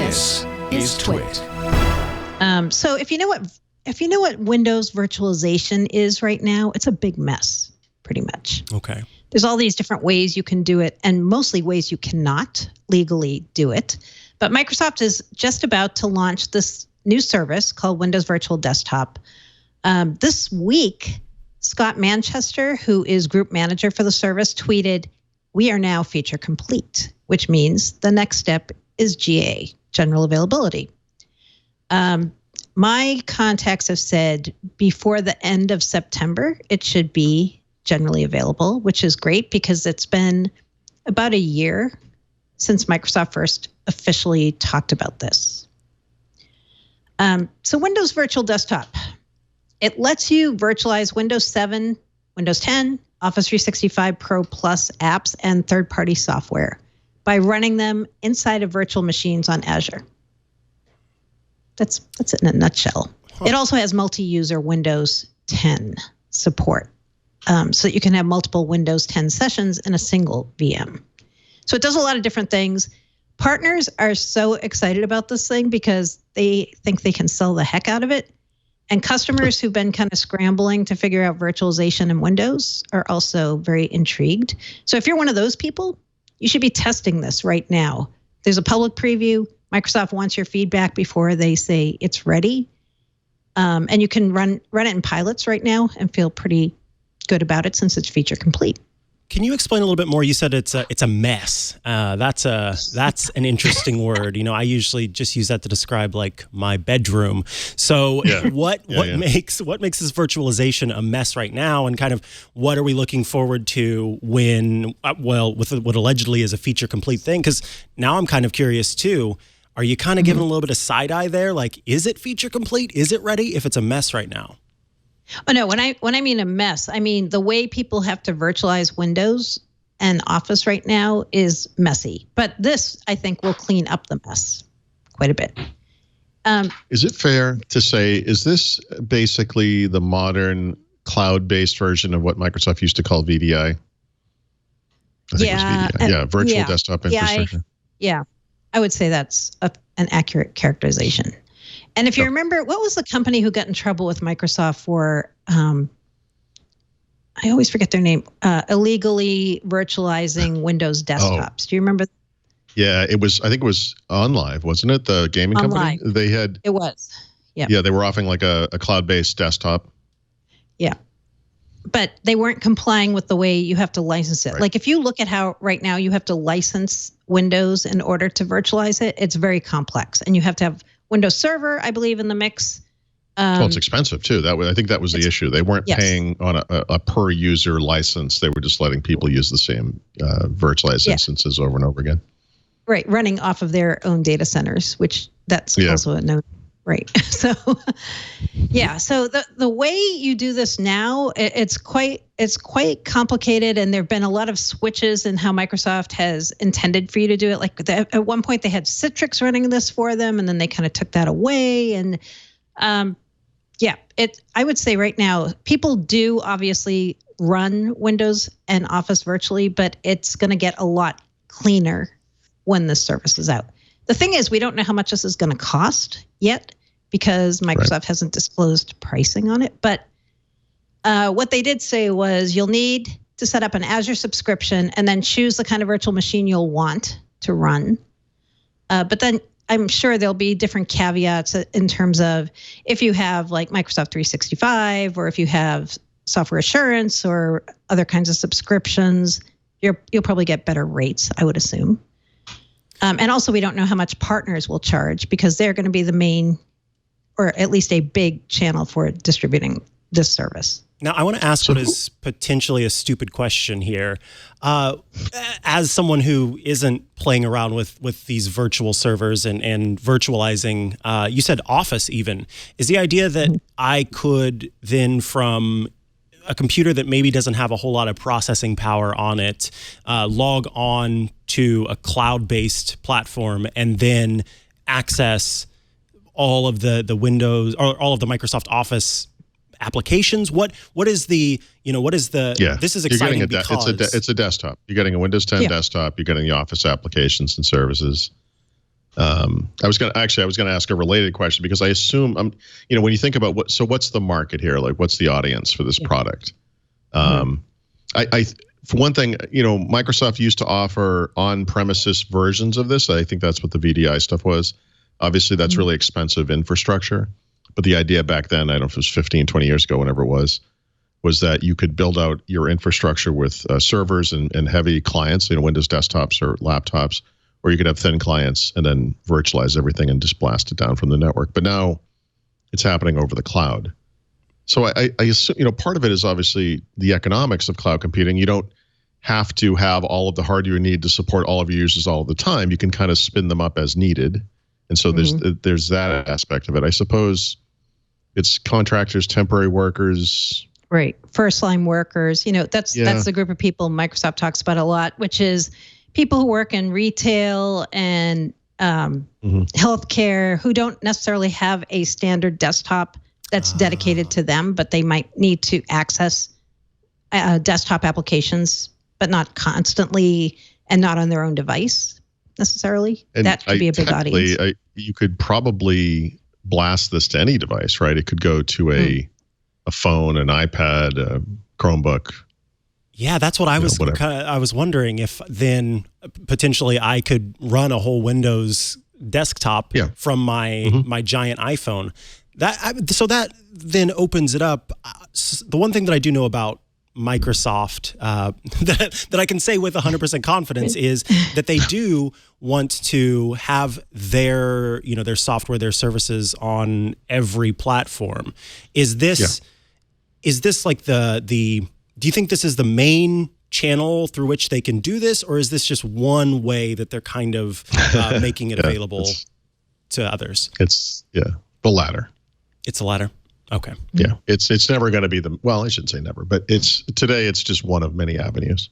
This is Twit. So if you know what Windows virtualization is right now, it's a big mess, pretty much. Okay. There's all these different ways you can do it, and mostly ways you cannot legally do it. But Microsoft is just about to launch this new service called Windows Virtual Desktop. This week, Scott Manchester, who is group manager for the service, tweeted, "We are now feature complete," which means the next step is GA, general availability. My contacts have said before the end of September, it should be generally available, which is great because it's been about a year since Microsoft first officially talked about this. So Windows Virtual Desktop, it lets you virtualize Windows 7, Windows 10, Office 365 Pro Plus apps, and third-party software by running them inside of virtual machines on Azure. That's it in a nutshell. It also has multi-user Windows 10 support, so that you can have multiple Windows 10 sessions in a single VM. So it does a lot of different things. Partners are so excited about this thing because they think they can sell the heck out of it. And customers who've been kind of scrambling to figure out virtualization in Windows are also very intrigued. So if you're one of those people, you should be testing this right now. There's a public preview. Microsoft wants your feedback before they say it's ready. And you can run it in pilots right now and feel pretty good about it since it's feature complete. Can you explain a little bit more? You said it's a mess. That's an interesting word. You know, I usually just use that to describe like my bedroom. So what makes this virtualization a mess right now, and kind of what are we looking forward to when with what allegedly is a feature complete thing? Because now I'm kind of curious too. Are you kind of giving a little bit of side eye there? Like, is it feature complete? Is it ready? If it's a mess right now? Oh no, when I mean a mess, I mean the way people have to virtualize Windows and Office right now is messy. But this, I think, will clean up the mess quite a bit. Is it fair to say, is this basically the modern cloud-based version of what Microsoft used to call VDI? I think it was VDI. Virtual Desktop Infrastructure. I would say that's an accurate characterization. And if you remember, what was the company who got in trouble with Microsoft for, I always forget their name, illegally virtualizing Windows desktops? Do you remember? Yeah, I think it was OnLive, wasn't it? The gaming company? It was. Yeah. Yeah, they were offering like a cloud-based desktop. Yeah. But they weren't complying with the way you have to license it. Right. Like if you look at how right now you have to license Windows in order to virtualize it, it's very complex. And you have to have Windows Server, I believe, in the mix. Well, it's expensive too. I think that was the issue. They weren't paying on a per user license. They were just letting people use the same virtualized instances over and over again. Right, running off of their own data centers, which that's also a no. Right. So, so the way you do this now, it's quite complicated, and there've been a lot of switches in how Microsoft has intended for you to do it. Like at one point they had Citrix running this for them, and then they kind of took that away. And I would say right now people do obviously run Windows and Office virtually, but it's going to get a lot cleaner when this service is out. The thing is, we don't know how much this is going to cost yet because Microsoft hasn't disclosed pricing on it. But what they did say was you'll need to set up an Azure subscription and then choose the kind of virtual machine you'll want to run. But then I'm sure there'll be different caveats in terms of if you have like Microsoft 365 or if you have software assurance or other kinds of subscriptions, you'll probably get better rates, I would assume. And also, we don't know how much partners will charge because they're going to be the main, or at least a big channel for distributing this service. Now, I want to ask what is potentially a stupid question here. As someone who isn't playing around with these virtual servers and virtualizing, you said Office even, is the idea that I could then from a computer that maybe doesn't have a whole lot of processing power on it, log on to a cloud-based platform and then access all of the Windows or all of the Microsoft Office applications? What is the this is exciting because it's a desktop. You're getting a Windows 10 desktop. You're getting the Office applications and services. I was going to ask a related question, because I assume when you think about what's the market here? Like, what's the audience for this product? I for one thing, Microsoft used to offer on-premises versions of this. I think that's what the VDI stuff was. Obviously, that's really expensive infrastructure. But the idea back then, I don't know if it was 15, 20 years ago, whenever it was that you could build out your infrastructure with servers and heavy clients, Windows desktops or laptops, or you could have thin clients and then virtualize everything and just blast it down from the network. But now it's happening over the cloud. So I assume, part of it is obviously the economics of cloud computing. You don't have to have all of the hardware you need to support all of your users all the time. You can kind of spin them up as needed. And so there's that aspect of it. I suppose it's contractors, temporary workers. Right. First line workers. That's the group of people Microsoft talks about a lot, which is people who work in retail and healthcare, who don't necessarily have a standard desktop that's dedicated to them, but they might need to access desktop applications, but not constantly and not on their own device necessarily. And that could be a big audience. You could probably blast this to any device, right? It could go to a phone, an iPad, a Chromebook. Yeah, that's what I was wondering, if then potentially I could run a whole Windows desktop from my giant iPhone. So that then opens it up. The one thing that I do know about Microsoft that I can say with 100% confidence is that they do want to have their software, their services on every platform. Is this like the do you think this is the main channel through which they can do this, or is this just one way that they're kind of making it available to others? It's the latter. It's the latter. Okay. Yeah, it's never going to be I shouldn't say never, but today it's just one of many avenues.